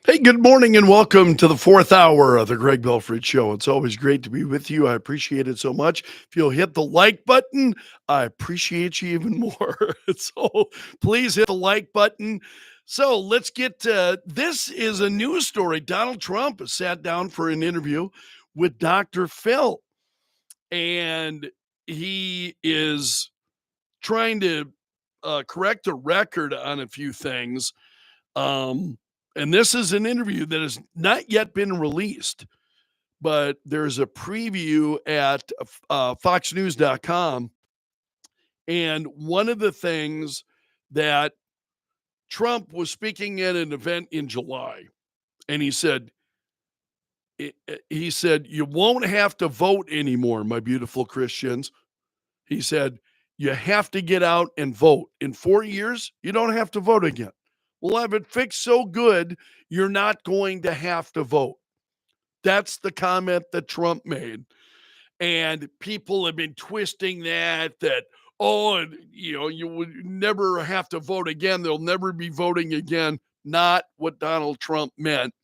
Hey, good morning and welcome to the fourth hour of the Greg Belfrage Show. It's always great to be with you. I appreciate it so much. If you'll hit the like button, I appreciate you even more. So please hit the like button. So let's get to this is a news story. Donald Trump has sat down for an interview with Dr. Phil, and he is trying to correct a record on a few things. um, and this is an interview that has not yet been released, but there's a preview at foxnews.com. And one of the things that Trump was speaking at an event in July, and he said, "You won't have to vote anymore, my beautiful Christians." He said, "You have to get out and vote. In 4 years, you don't have to vote again. We'll have it fixed so good, you're not going to have to vote." That's the comment that Trump made. And people have been twisting that, oh, you would never have to vote again. They'll never be voting again. Not what Donald Trump meant.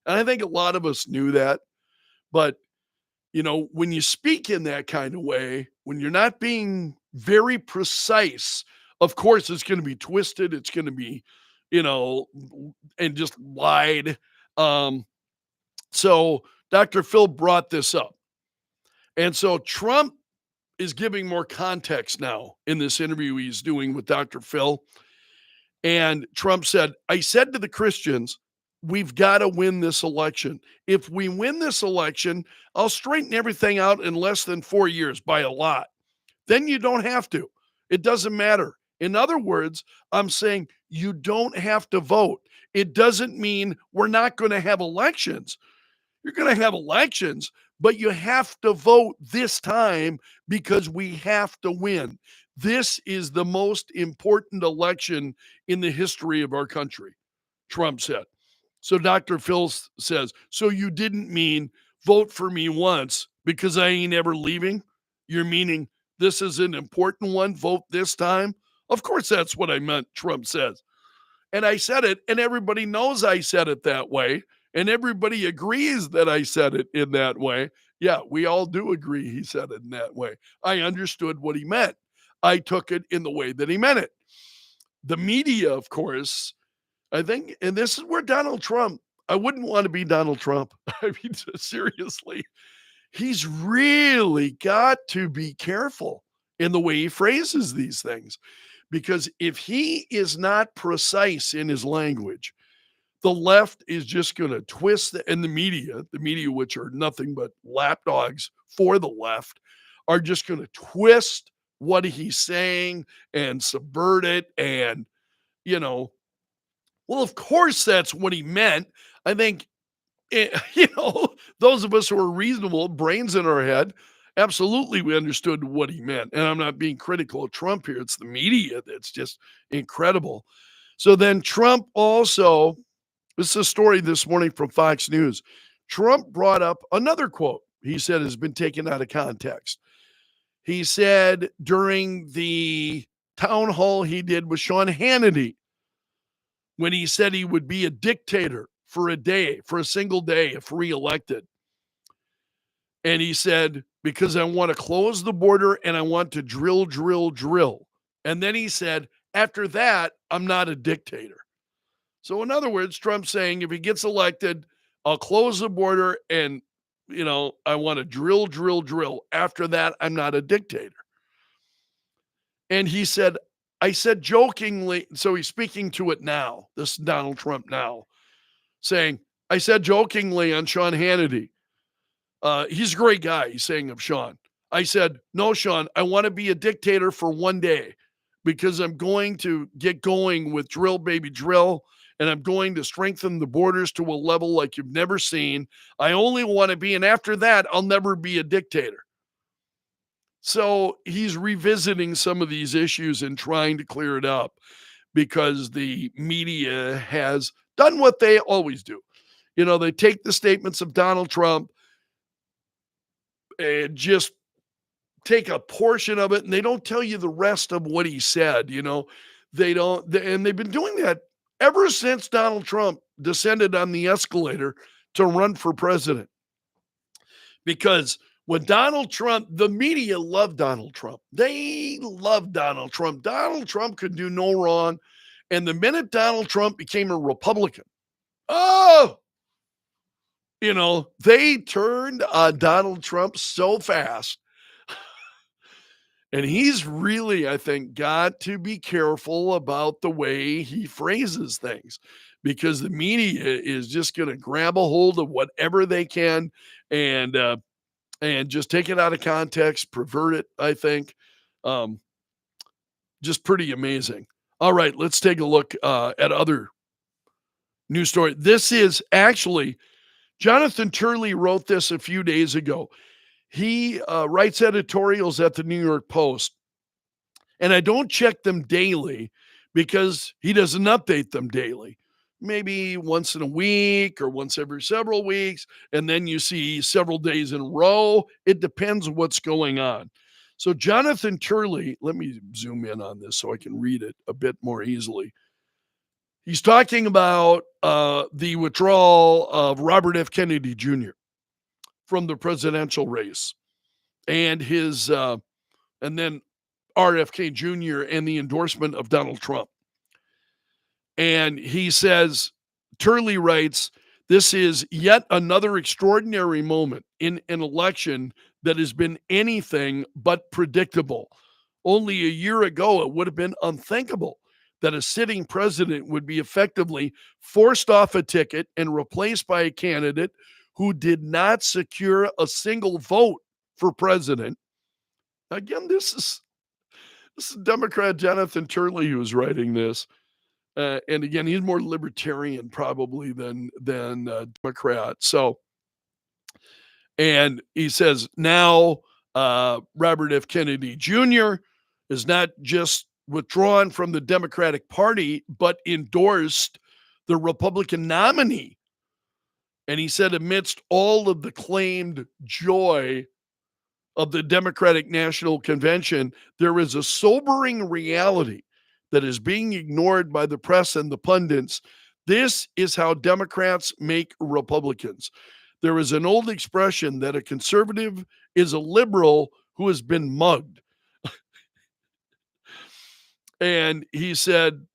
And I think a lot of us knew that. But when you speak in that kind of way, when you're not being very precise, of course, it's going to be twisted. It's going to be, you know, and just lied. Um, so Dr. Phil brought this up. And so Trump is giving more context now in this interview he's doing with Dr. Phil. And Trump said, "I said to the Christians, we've got to win this election. If we win this election, I'll straighten everything out in less than 4 years by a lot. Then you don't have to. It doesn't matter." In other words, I'm saying you don't have to vote. It doesn't mean we're not going to have elections. You're going to have elections, but you have to vote this time because we have to win. This is the most important election in the history of our country, Trump said. So Dr. Phil says, "So you didn't mean vote for me once because I ain't ever leaving? You're meaning this is an important one, vote this time?" Of course, that's what I meant, Trump says. And I said it, and everybody knows I said it that way. And everybody agrees that I said it in that way. Yeah, we all do agree he said it in that way. I understood what he meant. I took it in the way that he meant it. The media, of course, I think, and this is where Donald Trump, I wouldn't want to be Donald Trump. I mean, seriously, he's really got to be careful in the way he phrases these things. Because if he is not precise in his language, the left is just going to twist, and the media, which are nothing but lapdogs for the left, are just going to twist what he's saying and subvert it. And, you know, well, of course, that's what he meant. I think, those of us who are reasonable, brains in our head, absolutely we understood what he meant. And I'm not being critical of Trump here. It's the media that's just incredible. So then Trump also, this is a story this morning from Fox News. Trump brought up another quote he said has been taken out of context. He said during the town hall he did with Sean Hannity, when he said he would be a dictator for a day, for a single day, if reelected. And he said, because I want to close the border and I want to drill, drill, drill. And then he said, after that, I'm not a dictator. So in other words, Trump's saying if he gets elected, I'll close the border and, I want to drill, drill, drill. After that, I'm not a dictator. And he said, I said jokingly, so he's speaking to it now, this is Donald Trump now, saying, I said jokingly on Sean Hannity, he's a great guy, he's saying of Sean. I said, no, Sean, I want to be a dictator for one day because I'm going to get going with drill, baby, drill. And I'm going to strengthen the borders to a level like you've never seen. I only want to be, and after that, I'll never be a dictator. So he's revisiting some of these issues and trying to clear it up because the media has done what they always do. They take the statements of Donald Trump and just take a portion of it and they don't tell you the rest of what he said. They don't, and they've been doing that ever since Donald Trump descended on the escalator to run for president. Because when Donald Trump, the media loved Donald Trump. They loved Donald Trump. Donald Trump could do no wrong. And the minute Donald Trump became a Republican, oh, they turned on Donald Trump so fast. And he's really, I think, got to be careful about the way he phrases things, because the media is just going to grab a hold of whatever they can and just take it out of context, pervert it, I think. Just pretty amazing. All right, let's take a look at other news story. This is actually, Jonathan Turley wrote this a few days ago. He writes editorials at the New York Post, and I don't check them daily because he doesn't update them daily. Maybe once in a week or once every several weeks, and then you see several days in a row. It depends what's going on. So Jonathan Turley, let me zoom in on this so I can read it a bit more easily. He's talking about the withdrawal of Robert F. Kennedy Jr. from the presidential race, and his and then RFK Jr. and the endorsement of Donald Trump. And he says, Turley writes, this is yet another extraordinary moment in an election that has been anything but predictable. Only a year ago, it would have been unthinkable that a sitting president would be effectively forced off a ticket and replaced by a candidate who did not secure a single vote for president. Again, this is Democrat Jonathan Turley who is writing this. And again, he's more libertarian probably than Democrat. So, and he says now Robert F. Kennedy Jr. is not just withdrawn from the Democratic Party, but endorsed the Republican nominee. And he said, amidst all of the claimed joy of the Democratic National Convention, there is a sobering reality that is being ignored by the press and the pundits. This is how Democrats make Republicans. There is an old expression that a conservative is a liberal who has been mugged. And he said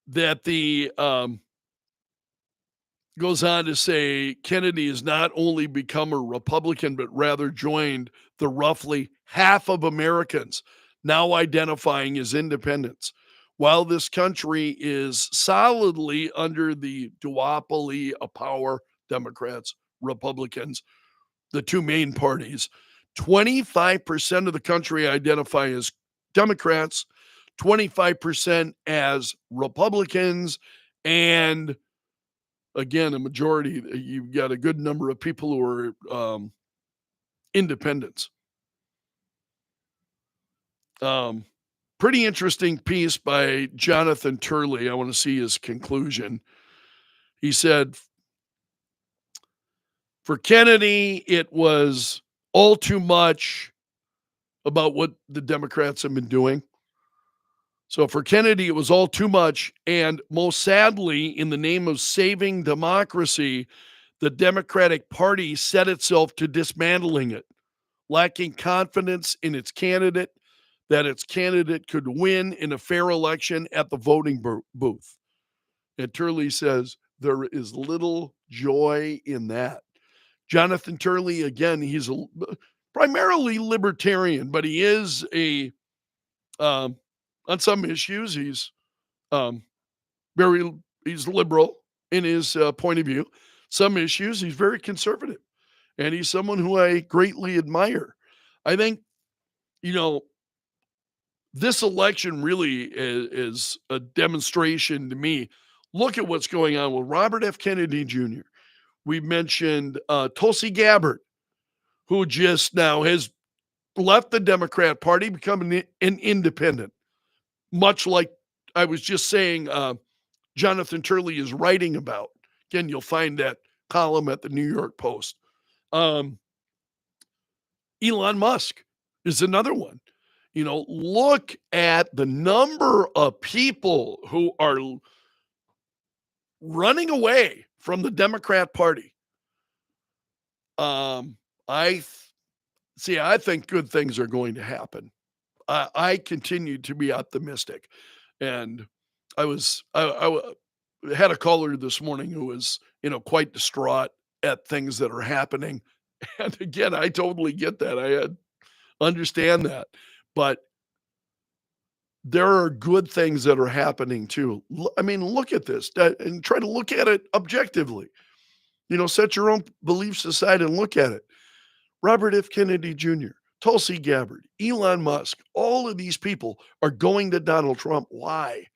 that the goes on to say Kennedy has not only become a Republican, but rather joined the roughly half of Americans now identifying as independents. While this country is solidly under the duopoly of power, Democrats, Republicans, the two main parties, 25% of the country identify as Democrats, 25% as Republicans, and again, a majority, you've got a good number of people who are independents. Pretty interesting piece by Jonathan Turley. I want to see his conclusion. He said, for Kennedy, it was all too much about what the Democrats have been doing. So for Kennedy, it was all too much. And most sadly, in the name of saving democracy, the Democratic Party set itself to dismantling it, lacking confidence in its candidate, that its candidate could win in a fair election at the voting booth. And Turley says there is little joy in that. Jonathan Turley, again, he's primarily libertarian, but he is on some issues, he's he's liberal in his point of view. Some issues, he's very conservative. And he's someone who I greatly admire. I think, this election really is a demonstration to me. Look at what's going on with Robert F. Kennedy Jr. We mentioned Tulsi Gabbard, who just now has left the Democrat Party, become an independent, much like I was just saying Jonathan Turley is writing about. Again, you'll find that column at the New York Post. Elon Musk is another one. Look at the number of people who are running away from the Democrat Party. Um, I th- I think good things are going to happen. I continue to be optimistic, and had a caller this morning who was, quite distraught at things that are happening. And again, I totally get that. Understand that. But there are good things that are happening too. I mean, look at this and try to look at it objectively. Set your own beliefs aside and look at it. Robert F. Kennedy Jr., Tulsi Gabbard, Elon Musk, all of these people are going to Donald Trump. Why?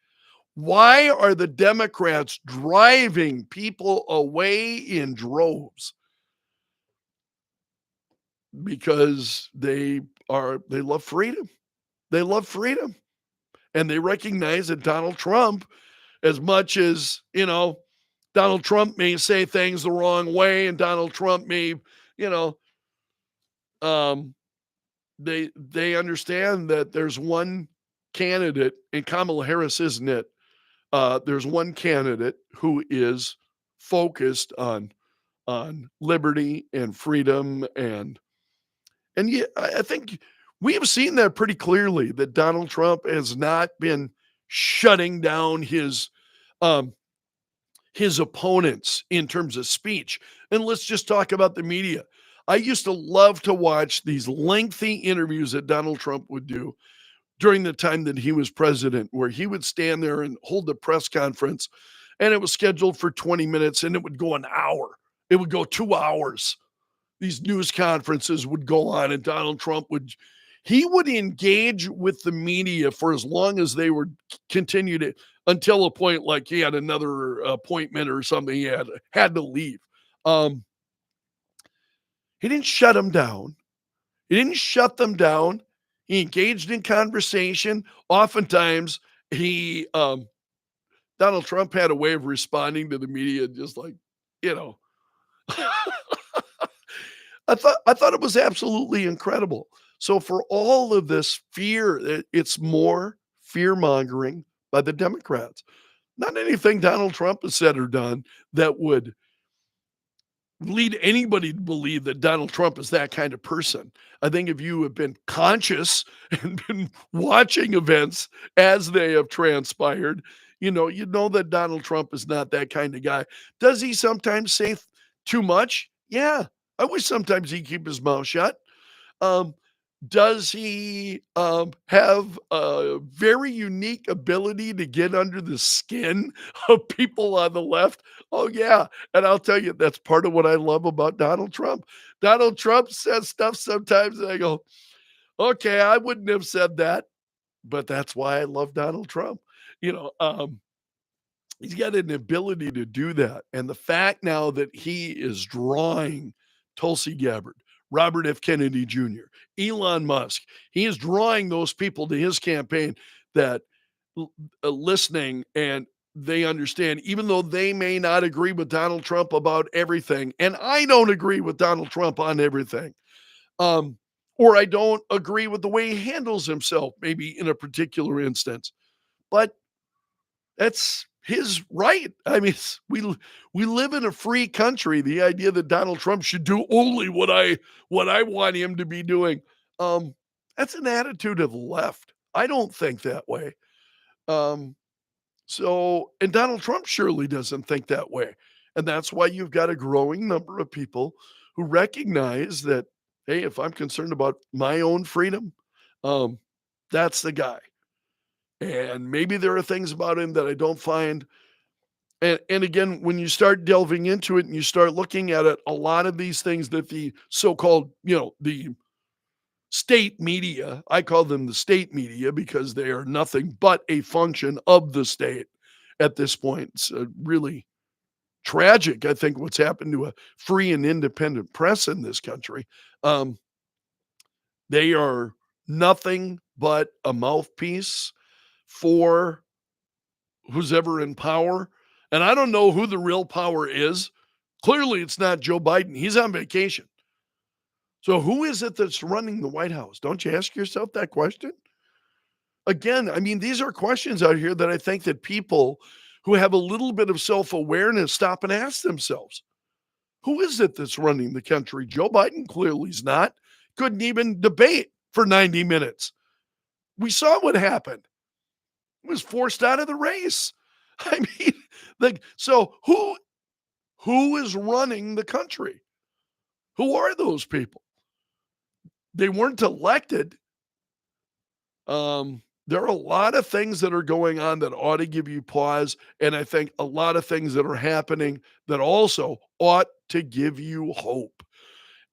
Why are the Democrats driving people away in droves? Because they love freedom. They love freedom. And they recognize that Donald Trump, as much as, Donald Trump may say things the wrong way and Donald Trump may, you know, um, they understand that there's one candidate, and Kamala Harris isn't it. There's one candidate who is focused on liberty and freedom, and yeah, I think we have seen that pretty clearly, that Donald Trump has not been shutting down um, his opponents in terms of speech. And let's just talk about the media. I used to love to watch these lengthy interviews that Donald Trump would do during the time that he was president, where he would stand there and hold a press conference, and it was scheduled for 20 minutes and it would go an hour. It would go 2 hours. These news conferences would go on, and Donald Trump would engage with the media for as long as they were continued it, until a point like he had another appointment or something, he had to leave. Um, he didn't shut them down. He didn't shut them down. He engaged in conversation. Oftentimes, he Donald Trump had a way of responding to the media, just like, you know. I thought it was absolutely incredible. So for all of this fear, it's more fear mongering by the Democrats. Not anything Donald Trump has said or done that would lead anybody to believe that Donald Trump is that kind of person. I think if you have been conscious and been watching events as they have transpired, you know that Donald Trump is not that kind of guy. Does he sometimes say too much? Yeah. I wish sometimes he'd keep his mouth shut. Um, does he have a very unique ability to get under the skin of people on the left? Oh, yeah. And I'll tell you, that's part of what I love about Donald Trump. Donald Trump says stuff sometimes, and I go, okay, I wouldn't have said that, but that's why I love Donald Trump. You know, um, He's got an ability to do that, and the fact now that he is drawing Tulsi Gabbard, Robert F. Kennedy Jr., Elon Musk, he is drawing those people to his campaign that listening, and they understand, even though they may not agree with Donald Trump about everything, and I don't agree with Donald Trump on everything, um, or I don't agree with the way he handles himself, maybe in a particular instance, but that's his right. I mean, we live in a free country. The idea that Donald Trump should do only what I want him to be doing, um, that's an attitude of the left. I don't think that way. Um, and Donald Trump surely doesn't think that way. And that's why you've got a growing number of people who recognize that, hey, if I'm concerned about my own freedom, um, that's the guy. And maybe there are things about him that I don't find. And again, when you start delving into it and you start looking at it, a lot of these things that the so-called, the state media, I call them the state media because they are nothing but a function of the state at this point. It's really tragic, I think, what's happened to a free and independent press in this country. Um, they are nothing but a mouthpiece for who's ever in power. And I don't know who the real power is. Clearly, it's not Joe Biden. He's on vacation. So who is it that's running the White House? Don't you ask yourself that question? Again, I mean, these are questions out here that I think that people who have a little bit of self-awareness stop and ask themselves, who is it that's running the country? Joe Biden clearly is not. Couldn't even debate for 90 minutes. We saw what happened. He was forced out of the race. I mean, so who is running the country? Who are those people? They weren't elected. There are a lot of things that are going on that ought to give you pause, and I think a lot of things that are happening that also ought to give you hope.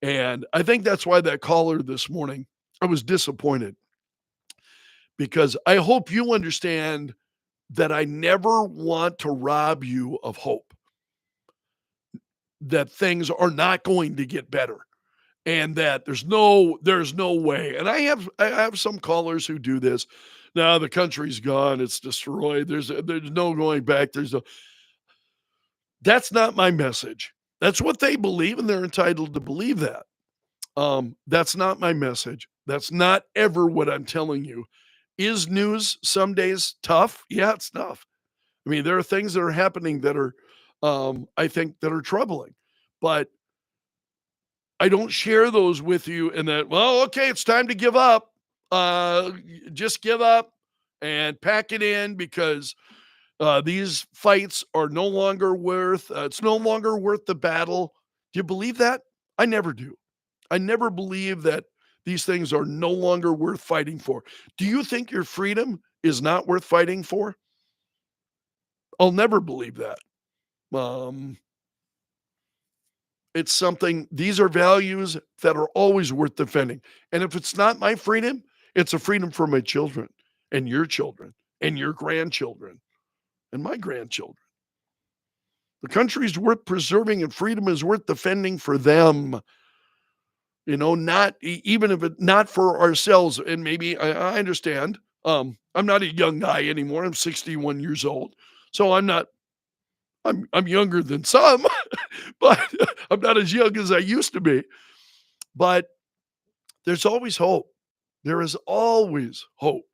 And I think that's why that caller this morning, I was disappointed because I hope you understand that I never want to rob you of hope, that things are not going to get better and that there's no way. And I have some callers who do this. Now the country's gone, it's destroyed. There's no going back. That's not my message. That's what they believe and they're entitled to believe that. That's not my message. That's not ever what I'm telling you. Is news some days tough? Yeah, it's tough. I mean, there are things that are happening that are, I think, that are troubling, but I don't share those with you. And that, well, okay, it's time to give up. Just give up and pack it in because these fights are no longer worth. It's no longer worth the battle. Do you believe that? I never do. I never believe that these things are no longer worth fighting for. Do you think your freedom is not worth fighting for? I'll never believe that. Um, it's something, these are values that are always worth defending. And if it's not my freedom, it's a freedom for my children and your grandchildren and my grandchildren. The country is worth preserving and freedom is worth defending for them. Not even if it not for ourselves. And maybe I understand. I'm not a young guy anymore. I'm 61 years old. So I'm younger than some, but I'm not as young as I used to be. But there's always hope. There is always hope.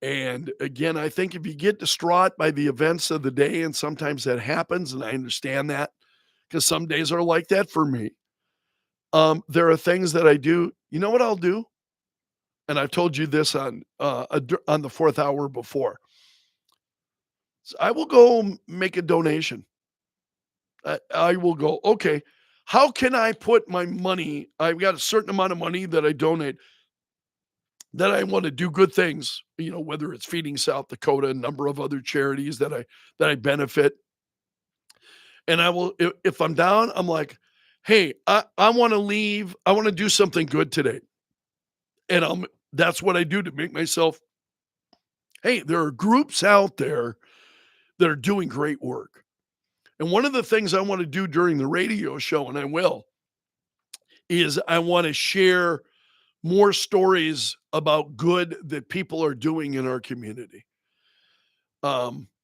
And again, I think if you get distraught by the events of the day, and sometimes that happens, and I understand that because some days are like that for me. There are things that I do. You know what I'll do? And I've told you this on the fourth hour before. So I will go make a donation. I will go, okay, how can I put my money? I've got a certain amount of money that I donate that I want to do good things, whether it's Feeding South Dakota, a number of other charities that I benefit. And I will, if I'm down, I'm like, hey, I want to leave. I want to do something good today. And that's what I do to make myself, hey, there are groups out there that are doing great work. And one of the things I want to do during the radio show, and I will, is I want to share more stories about good that people are doing in our community.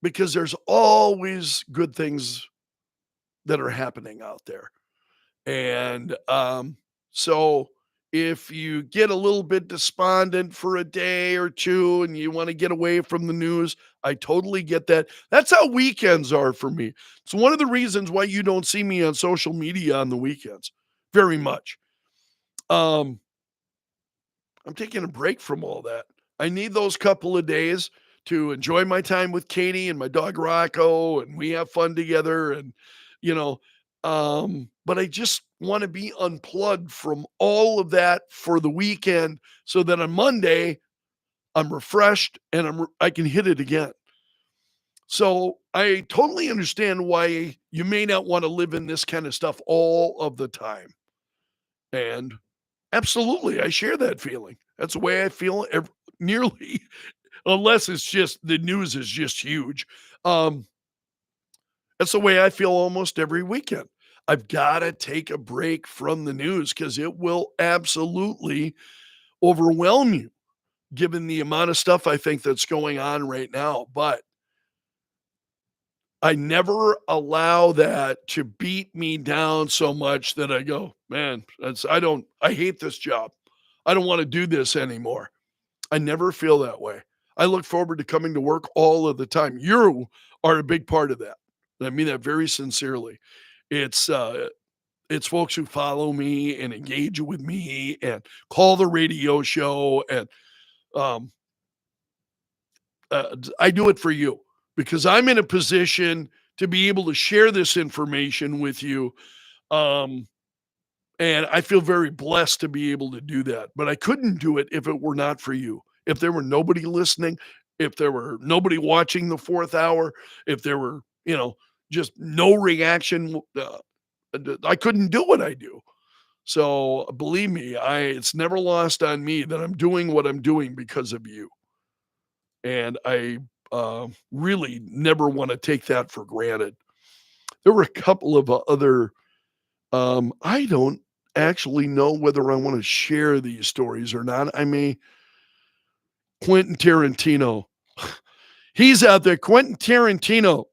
Because there's always good things that are happening out there. And so if you get a little bit despondent for a day or two and you want to get away from the news, I totally get that. That's how weekends are for me. It's one of the reasons why you don't see me on social media on the weekends very much. I'm taking a break from all that. I need those couple of days to enjoy my time with Katie and my dog Rocco, and we have fun together. And, you know, but I just want to be unplugged from all of that for the weekend so that on Monday I'm refreshed and I can hit it again. So I totally understand why you may not want to live in this kind of stuff all of the time. And absolutely, I share that feeling. That's the way I feel nearly, unless it's just the news is just huge. Um, that's the way I feel almost every weekend. I've got to take a break from the news because it will absolutely overwhelm you, given the amount of stuff I think that's going on right now. But I never allow that to beat me down so much that I go, man, I hate this job. I don't want to do this anymore. I never feel that way. I look forward to coming to work all of the time. You are a big part of that. And I mean that very sincerely. It's, it's folks who follow me and engage with me and call the radio show and, um, I do it for you because I'm in a position to be able to share this information with you. Um, and I feel very blessed to be able to do that. But I couldn't do it if it were not for you. If there were nobody listening, if there were nobody watching the fourth hour, if there were, just no reaction, I couldn't do what I do. So believe me, it's never lost on me that I'm doing what I'm doing because of you. And I really never want to take that for granted. There were a couple of other, I don't actually know whether I want to share these stories or not. I may, Quentin Tarantino, he's out there, Quentin Tarantino,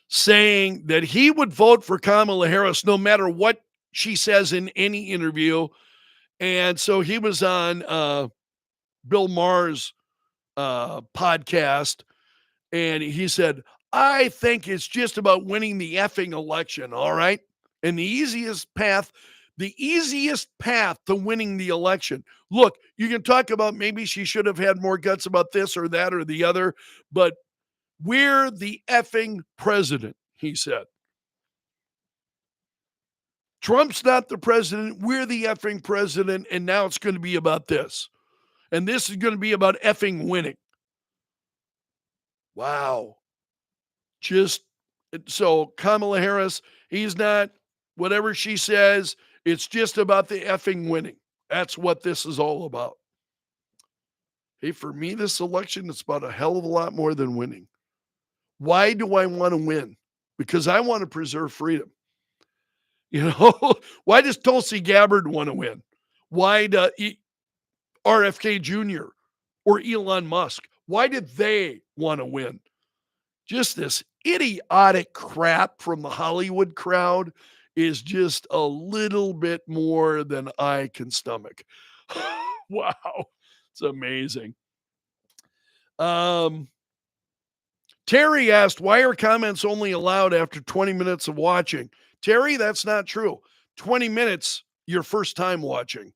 saying that he would vote for Kamala Harris no matter what she says in any interview. And so he was on Bill Maher's podcast, and he said, I think it's just about winning the effing election, all right? And the easiest path to winning the election. Look, you can talk about maybe she should have had more guts about this or that or the other, but we're the effing president, he said. Trump's not the president. We're the effing president. And now it's going to be about this. And this is going to be about effing winning. Wow. Just so Kamala Harris, he's not whatever she says. It's just about the effing winning. That's what this is all about. Hey, for me, this election, it's about a hell of a lot more than winning. Why do I want to win? Because I want to preserve freedom. Why does Tulsi Gabbard want to win? Why does RFK Jr. or Elon Musk? Why did they want to win? Just this idiotic crap from the Hollywood crowd is just a little bit more than I can stomach. Wow. It's amazing. Terry asked, why are comments only allowed after 20 minutes of watching? Terry, that's not true. 20 minutes, your first time watching.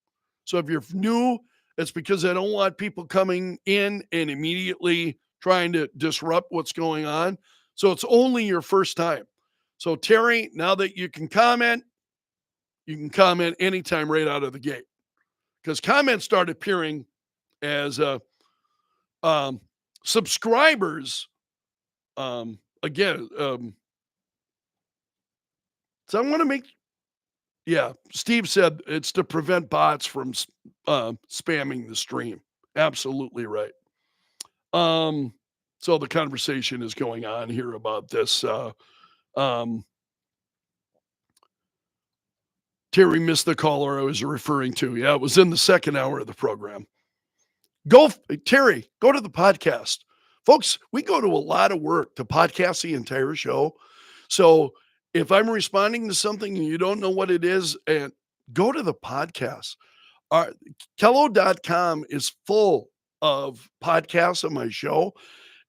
So if you're new, it's because I don't want people coming in and immediately trying to disrupt what's going on. So it's only your first time. So Terry, now that you can comment anytime right out of the gate. Because comments start appearing as subscribers. Again, so I want to make, Steve said it's to prevent bots from spamming the stream. Absolutely right. So the conversation is going on here about this. Terry missed the caller I was referring to. Yeah, it was in the second hour of the program. Terry, go to the podcast. Folks, we go to a lot of work to podcast the entire show. So if I'm responding to something and you don't know what it is, and go to the podcast. Kello.com is full of podcasts of my show.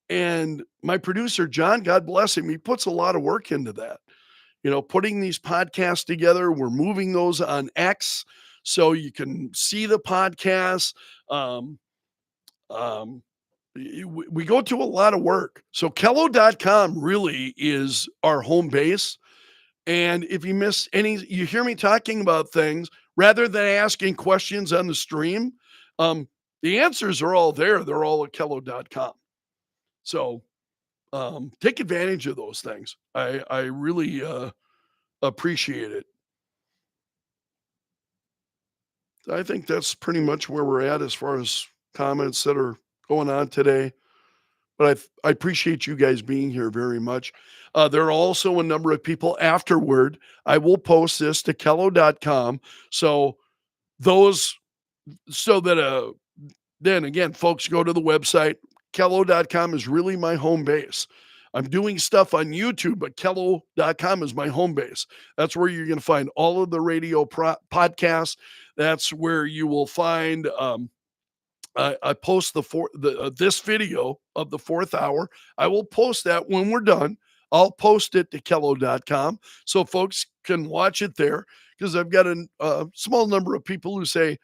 And my producer, John, God bless him, he puts a lot of work into that. Putting these podcasts together. We're moving those on X so you can see the podcasts. We go to a lot of work. So Kello.com really is our home base. And if you miss you hear me talking about things rather than asking questions on the stream, the answers are all there. They're all at Kello.com. So take advantage of those things. I really appreciate it. I think that's pretty much where we're at as far as comments that are going on today. But I appreciate you guys being here very much. There are also a number of people afterward. I will post this to Kello.com. So then again, folks, go to the website. Kello.com is really my home base. I'm doing stuff on YouTube, but Kello.com is my home base. That's where you're going to find all of the radio podcasts. That's where you will find I post this video of the fourth hour. I will post that when we're done. I'll post it to kello.com so folks can watch it there because I've got a small number of people who say,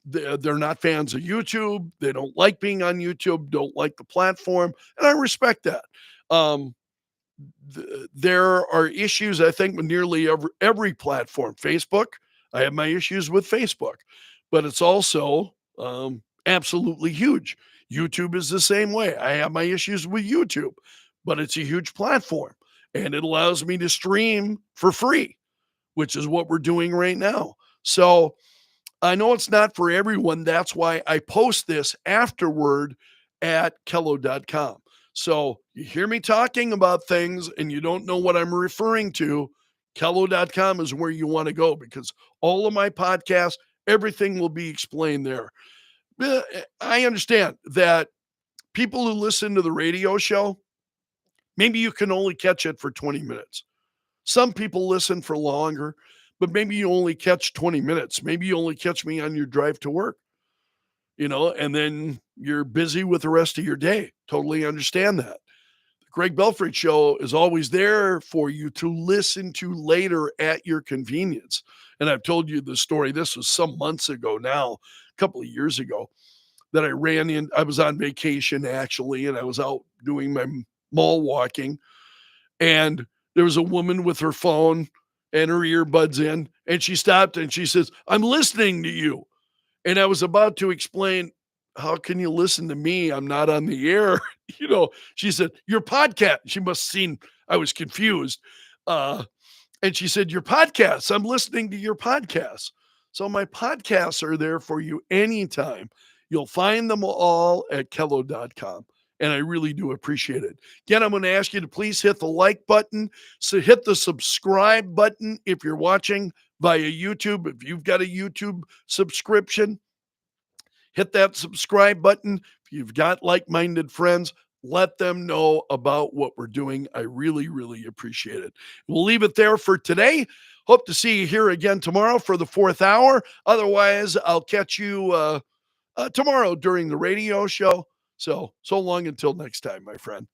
they're not fans of YouTube. They don't like being on YouTube, don't like the platform. And I respect that. Um, there are issues, I think, with nearly every platform. Facebook, I have my issues with Facebook, but it's also absolutely huge. YouTube is the same way. I have my issues with YouTube, but it's a huge platform and it allows me to stream for free, which is what we're doing right now. So I know it's not for everyone. That's why I post this afterward at kello.com. So you hear me talking about things and you don't know what I'm referring to, kello.com is where you want to go because all of my podcasts, everything will be explained there. I understand that people who listen to the radio show, maybe you can only catch it for 20 minutes. Some people listen for longer, but maybe you only catch 20 minutes. Maybe you only catch me on your drive to work, and then you're busy with the rest of your day. Totally understand that. The Greg Belfrage Show is always there for you to listen to later at your convenience. And I've told you the story. This was some months ago now, a couple of years ago, that I was on vacation actually, and I was out doing my mall walking and there was a woman with her phone and her earbuds in, and she stopped and she says, "I'm listening to you." And I was about to explain, "How can you listen to me? I'm not on the air." She said, "Your podcast." She must have seen I was confused. Uh, and she said, "Your podcasts. I'm listening to your podcasts." So my podcasts are there for you anytime. You'll find them all at kello.com. And I really do appreciate it. Again, I'm going to ask you to please hit the like button. So hit the subscribe button if you're watching via YouTube. If you've got a YouTube subscription, hit that subscribe button. If you've got like-minded friends, let them know about what we're doing. I really, really appreciate it. We'll leave it there for today. Hope to see you here again tomorrow for the fourth hour. Otherwise, I'll catch you tomorrow during the radio show. So long until next time, my friend.